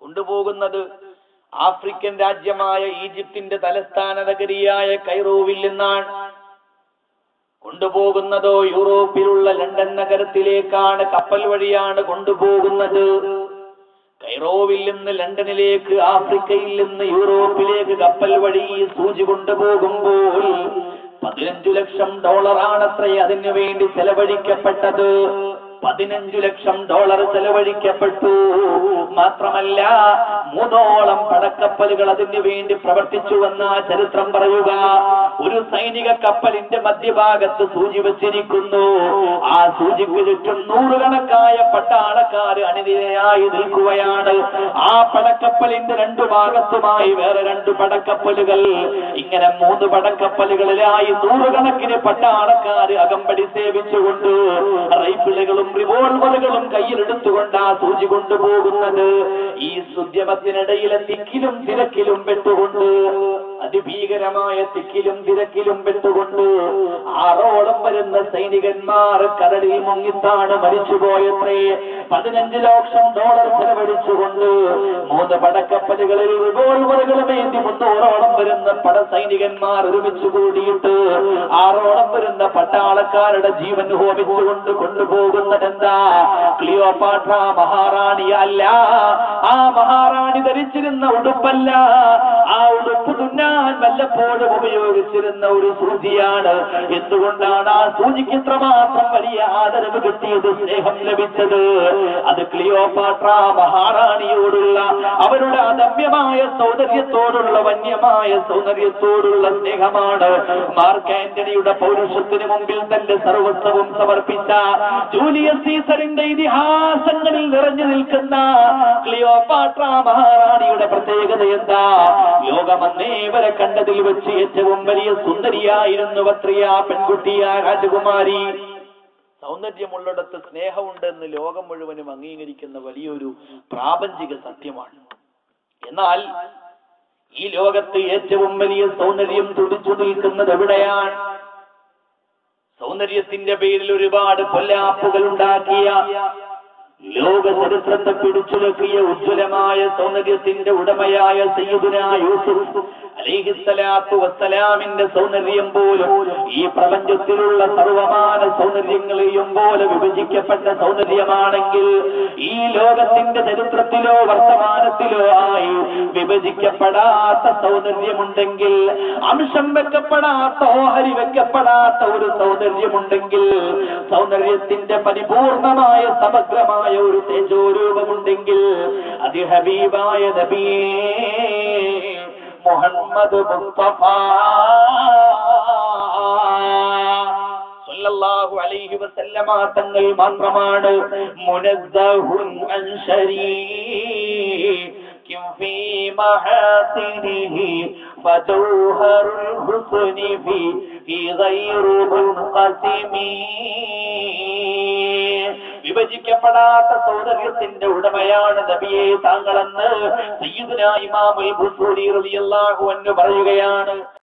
കൊണ്ടുപോകുന്നത് ആഫ്രിക്കൻ രാജ്യമായ ഈജിപ്തിന്റെ തലസ്ഥാന നഗരിയായ കൈറോവിൽ നിന്നാണ്. കൊണ്ടുപോകുന്നതോ യൂറോപ്പിലുള്ള ലണ്ടൻ നഗരത്തിലേക്കാണ്. കപ്പൽ വഴിയാണ് കൊണ്ടുപോകുന്നത്. കൈറോവിൽ നിന്ന് ലണ്ടനിലേക്ക്, ആഫ്രിക്കയിൽ നിന്ന് യൂറോപ്പിലേക്ക് കപ്പൽ വഴി സൂചി കൊണ്ടുപോകുമ്പോൾ $15 ലക്ഷം അത്രേ അതിനു വേണ്ടി ചെലവഴിക്കപ്പെട്ടത്. $15 ലക്ഷം ചെലവഴിക്കപ്പെട്ടു. മാത്രമല്ല 3ഓളം പടക്കപ്പലുകൾ അതിനു വേണ്ടി പ്രവർത്തിച്ചുവെന്ന ചരിത്രം പറയുക. ഒരു സൈനിക കപ്പലിന്റെ മധ്യഭാഗത്ത് സൂചി വെച്ചിരിക്കുന്നു. ആ സൂചിക്ക് ചുറ്റും നൂറുകണക്കായ പട്ടാളക്കാർ അണിനിരയായി നിൽക്കുകയാണ്. ആ പടക്കപ്പലിന്റെ 2 ഭാഗത്തുമായി വേറെ 2 പടക്കപ്പലുകൾ. ഇങ്ങനെ 3 പടക്കപ്പലുകളിലായി നൂറുകണക്കിന് പട്ടാളക്കാർ അകമ്പടി സേവിച്ചുകൊണ്ട് റൈഫിളുകളും റിവോൾവറുകളും കയ്യിലെടുത്തുകൊണ്ട് ആ സൂചി കൊണ്ടുപോകുന്നത്. ഈ ഉദ്യമത്തിനിടയിലെ തിക്കിലും തിരക്കിലും പെട്ടുകൊണ്ട്, അതിഭീകരമായ തിക്കിലും തിരക്കിലും പെട്ടുകൊണ്ട് 6ഓളം വരുന്ന സൈനികന്മാർ കടലിൽ മുങ്ങിത്താണ് മരിച്ചുപോയത്രേ. $15 ലക്ഷം ചെലവഴിച്ചുകൊണ്ട് 3 പടക്കപ്പലുകളിൽ റിവോൾവറുകളുമേന്തി 300ഓളം വരുന്ന സൈനികന്മാർ ഒരുമിച്ച് കൂടിയിട്ട് 6ഓളം വരുന്ന പട്ടാളക്കാരുടെ ജീവൻ ഹോമിച്ചുകൊണ്ട് കൊണ്ടുപോകുന്നതെന്താ? ക്ലിയോപാട്ര മഹാറാണിയല്ല. ആ മഹാറാണി ധരിച്ചിരുന്ന ഉടുപ്പല്ല. ആ ഉടുപ്പ് തുന്നാൻ വല്ലപ്പോഴും ഉപയോഗിച്ചിരുന്ന ഒരു സൂചിയാണ്. എന്തുകൊണ്ടാണ് ആ സൂചിക്ക് ഇത്രമാത്രം വലിയ ആദരവ് കിട്ടിയത്, സ്നേഹം ലഭിച്ചത്? അത് ക്ലിയോപാട്ര മഹാറാണിയോടുള്ള അവരുടെ അദമ്യമായ സൗന്ദര്യത്തോടുള്ള, വന്യമായ സൗന്ദര്യത്തോടുള്ള സ്നേഹമാണ്. മാർക്ക് ആന്റണിയുടെ പൗരുഷത്തിന് മുമ്പിൽ തന്റെ സർവസ്വവും സമർപ്പിച്ച, ജൂലിയസ് സീസറിന്റെ ഇതിഹാസങ്ങളിൽ നിറഞ്ഞു നിൽക്കുന്ന ക്ലിയോപാട്ര മഹാറാണിയുടെ പ്രത്യേകത എന്താ? ലോകമന്നേ വരെ കണ്ടതിൽ വെച്ച് ഏറ്റവും വലിയ സുന്ദരിയായിരുന്നു അത്രയ പെൺകുട്ടിയ രാജകുമാരി. സൗന്ദര്യമുള്ളിടത്ത് സ്നേഹമുണ്ടെന്ന് ലോകം മുഴുവനും അംഗീകരിക്കുന്ന വലിയൊരു പ്രാപഞ്ചിക സത്യമാണ്. എന്നാൽ ഈ ലോകത്ത് ഏറ്റവും വലിയ സൗന്ദര്യം തുടിച്ചു നിൽക്കുന്നത് എവിടെയാണ്? സൗന്ദര്യത്തിന്റെ പേരിൽ ഒരുപാട് പൊല്ലാപ്പുകൾ ഉണ്ടാക്കിയ, ലോക ചരിത്രത്തെ പിടിച്ചുലക്കിയ ഉജ്ജ്വലമായ സൗന്ദര്യത്തിന്റെ ഉടമയായ സയ്യിദുനാ യൂസുഫ് അലൈഹിസ്സലാത്തു വസ്സലാമിന്റെ സൗന്ദര്യം പോലും ഈ പ്രപഞ്ചത്തിലുള്ള സർവമാന സൗന്ദര്യങ്ങളെയും പോലെ വിഭജിക്കപ്പെട്ട സൗന്ദര്യമാണെങ്കിൽ, ഈ ലോകത്തിന്റെ ചരിത്രത്തിലോ വർത്തമാനത്തിലോ ആയി വിഭജിക്കപ്പെടാത്ത സൗന്ദര്യമുണ്ടെങ്കിൽ, അംശം വെക്കപ്പെടാത്ത, ഓഹരി വെക്കപ്പെടാത്ത ഒരു സൗന്ദര്യമുണ്ടെങ്കിൽ, സൗന്ദര്യത്തിന്റെ പരിപൂർണമായ സമഗ്രമായ ഒരു തേജോരൂപമുണ്ടെങ്കിൽ, അത് ഹബീബായ നബിയേ മുഹമ്മദ് മുസ്തഫ സല്ലല്ലാഹു അലൈഹി വസല്ലമ തങ്ങൾ മാത്രമാണ്. മുനസ്സഹുൻ അൻ ശരീകിൻ ഫീ മഹാസിനിഹി ഫജൗഹറുൽ ഹുസ്നി ഫീ ഗൈറു മുൻഖസിമി. വിഭജിക്കപ്പെടാത്ത സൗന്ദര്യത്തിന്റെ ഉടമയാണ് നബിയെ താങ്കളെന്ന് സയ്യിദുനാ ഇമാമുൽ ബുഖാരി റളിയല്ലാഹു അൻഹു പറയുകയാണ്.